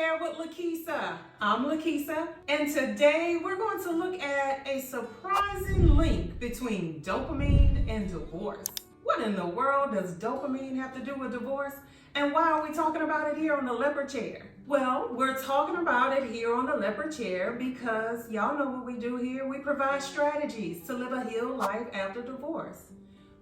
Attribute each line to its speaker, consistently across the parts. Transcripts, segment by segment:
Speaker 1: Chair with LaKesa. I'm LaKesa, and today we're going to look at a surprising link between dopamine and divorce. What in the world does dopamine have to do with divorce? And why are we talking about it here on the Leopard Chair? Well, we're talking about it here on the Leopard Chair because y'all know what we do here. We provide strategies to live a healed life after divorce.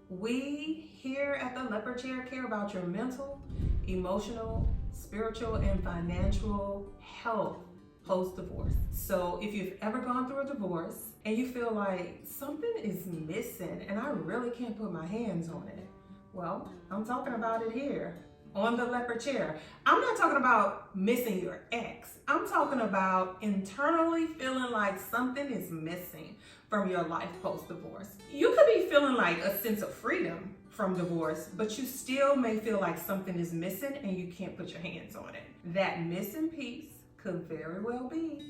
Speaker 1: We here at the Leopard Chair care about your mental, emotional, spiritual, and financial health post-divorce. So if you've ever gone through a divorce and you feel like something is missing and I really can't put my hands on it, well, I'm talking about it here on the Leopard Chair. I'm not talking about missing your ex. I'm talking about internally feeling like something is missing from your life post-divorce. You could be feeling like a sense of freedom from divorce, but you still may feel like something is missing and you can't put your hands on it. That missing piece could very well be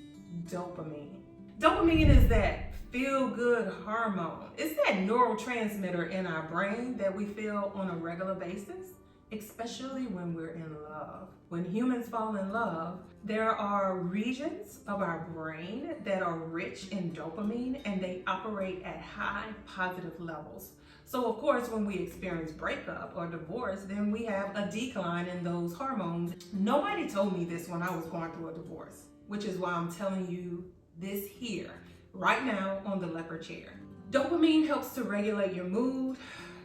Speaker 1: dopamine. Dopamine is that feel-good hormone. It's that neurotransmitter in our brain that we feel on a regular basis, especially when we're in love. When humans fall in love, there are regions of our brain that are rich in dopamine and they operate at high positive levels. So of course, when we experience breakup or divorce, then we have a decline in those hormones. Nobody told me this when I was going through a divorce, which is why I'm telling you this here, right now on the Leopard Chair. Dopamine helps to regulate your mood.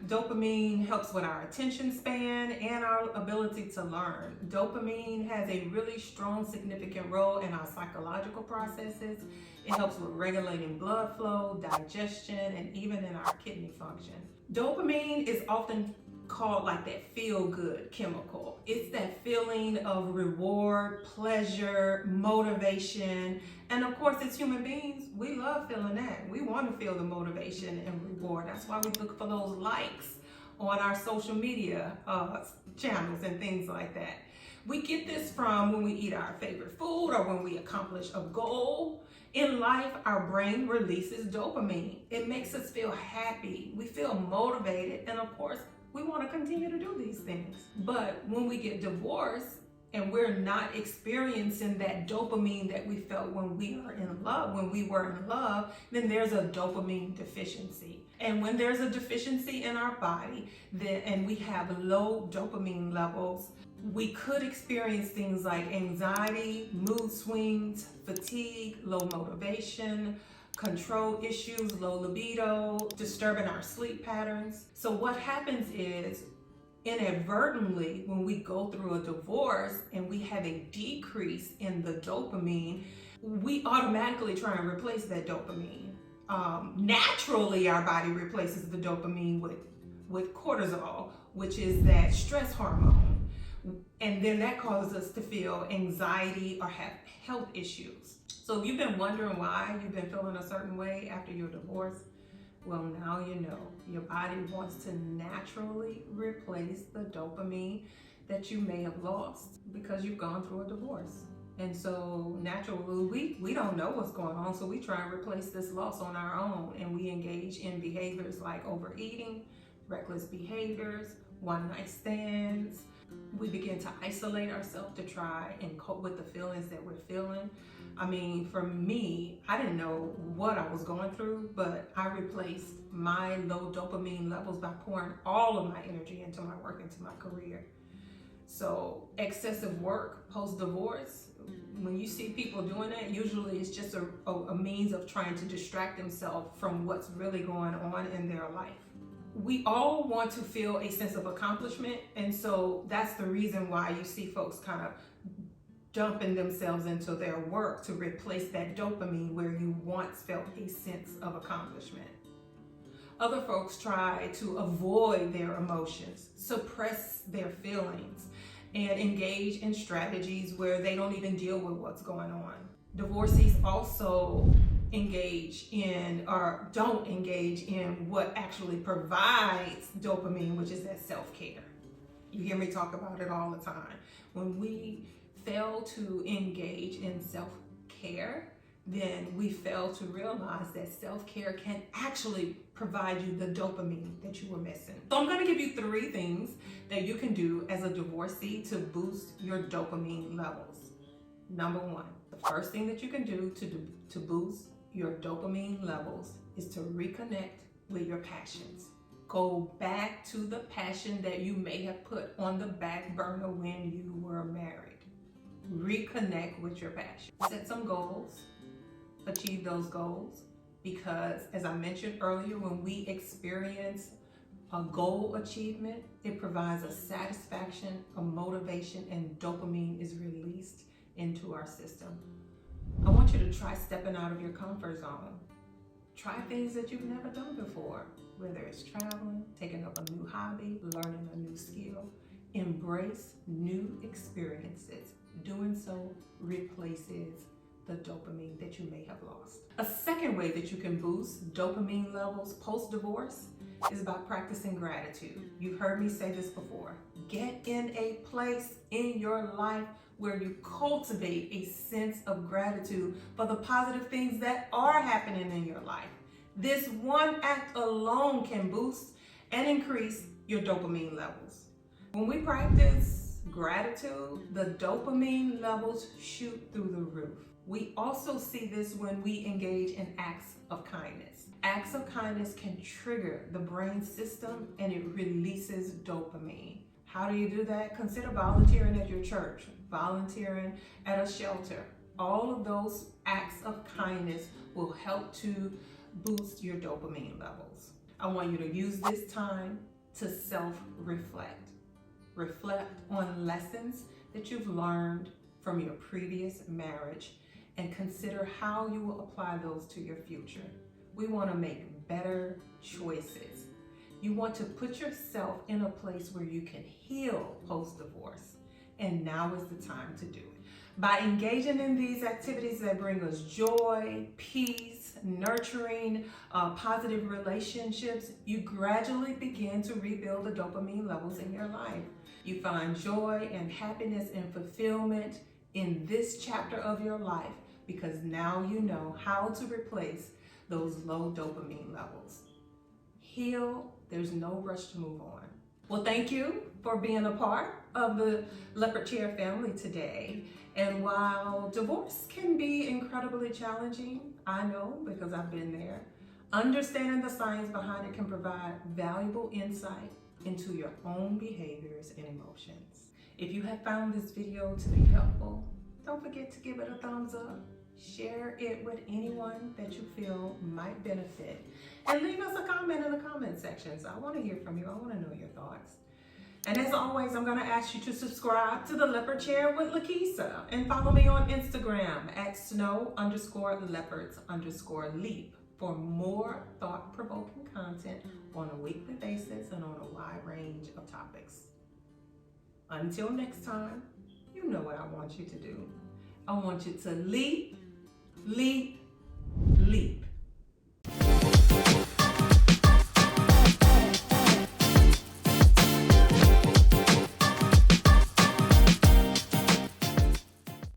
Speaker 1: Dopamine helps with our attention span and our ability to learn. Dopamine has a really strong, significant role in our psychological processes. It helps with regulating blood flow, digestion, and even in our kidney function. Dopamine is often called like that feel-good chemical. It's that feeling of reward, pleasure, motivation, and of course, as human beings, we love feeling that. We want to feel the motivation and reward. That's why we look for those likes on our social media channels and things like that. We get this from when we eat our favorite food or when we accomplish a goal. In life, our brain releases dopamine. It makes us feel happy. We feel motivated, and of course, we want to continue to do these things. But when we get divorced and we're not experiencing that dopamine that we felt when we were in love, then there's a dopamine deficiency. And when there's a deficiency in our body, and we have low dopamine levels, we could experience things like anxiety, mood swings, fatigue, low motivation, control issues, low libido, disturbing our sleep patterns. So what happens is, inadvertently, when we go through a divorce and we have a decrease in the dopamine, we automatically try and replace that dopamine. Naturally, our body replaces the dopamine with cortisol, which is that stress hormone. And then that causes us to feel anxiety or have health issues. So if you've been wondering why you've been feeling a certain way after your divorce, well, now you know. Your body wants to naturally replace the dopamine that you may have lost because you've gone through a divorce. And so naturally, we don't know what's going on, so we try and replace this loss on our own, and we engage in behaviors like overeating, reckless behaviors, one-night stands. We begin to isolate ourselves to try and cope with the feelings that we're feeling. I mean, for me, I didn't know what I was going through, but I replaced my low dopamine levels by pouring all of my energy into my work, into my career. So excessive work post-divorce, when you see people doing that, usually it's just a means of trying to distract themselves from what's really going on in their life. We all want to feel a sense of accomplishment, and so that's the reason why you see folks kind of dumping themselves into their work to replace that dopamine where you once felt a sense of accomplishment. Other folks try to avoid their emotions, suppress their feelings, and engage in strategies where they don't even deal with what's going on. Divorcees also engage in or don't engage in what actually provides dopamine, which is that self-care. You hear me talk about it all the time. When we fail to engage in self-care, then we fail to realize that self-care can actually provide you the dopamine that you were missing. So I'm going to give you 3 things that you can do as a divorcee to boost your dopamine levels. Number one, the first thing that you can do to boost your dopamine levels is to reconnect with your passions. Go back to the passion that you may have put on the back burner when you were married. Reconnect with your passion. Set some goals, achieve those goals, because as I mentioned earlier, when we experience a goal achievement, it provides a satisfaction, a motivation, and dopamine is released into our system. I want you to try stepping out of your comfort zone. Try things that you've never done before, whether it's traveling, taking up a new hobby, learning a new skill. Embrace new experiences. Doing so replaces the dopamine that you may have lost. A second way that you can boost dopamine levels post-divorce is by practicing gratitude. You've heard me say this before. Get in a place in your life where you cultivate a sense of gratitude for the positive things that are happening in your life. This one act alone can boost and increase your dopamine levels. When we practice gratitude, the dopamine levels shoot through the roof. We also see this when we engage in acts of kindness. Acts of kindness can trigger the brain system and it releases dopamine. How do you do that? Consider volunteering at your church, volunteering at a shelter. All of those acts of kindness will help to boost your dopamine levels. I want you to use this time to self-reflect. Reflect on lessons that you've learned from your previous marriage and consider how you will apply those to your future. We want to make better choices. You want to put yourself in a place where you can heal post-divorce, and now is the time to do it. By engaging in these activities that bring us joy, peace, nurturing, positive relationships, you gradually begin to rebuild the dopamine levels in your life. You find joy and happiness and fulfillment in this chapter of your life because now you know how to replace those low dopamine levels. Heal, there's no rush to move on. Well, thank you for being a part of the Leopard Chair family today. And while divorce can be incredibly challenging, I know because I've been there, understanding the science behind it can provide valuable insight into your own behaviors and emotions. If you have found this video to be helpful, don't forget to give it a thumbs up. Share it with anyone that you feel might benefit. And leave us a comment in the comment section. So I want to hear from you. I want to know your thoughts. And as always, I'm going to ask you to subscribe to the Leopard Chair with LaKesa and follow me on Instagram at snow_leopards_leap for more thought-provoking content on a weekly basis and on a wide range of topics. Until next time, you know what I want you to do. I want you to leap, leap,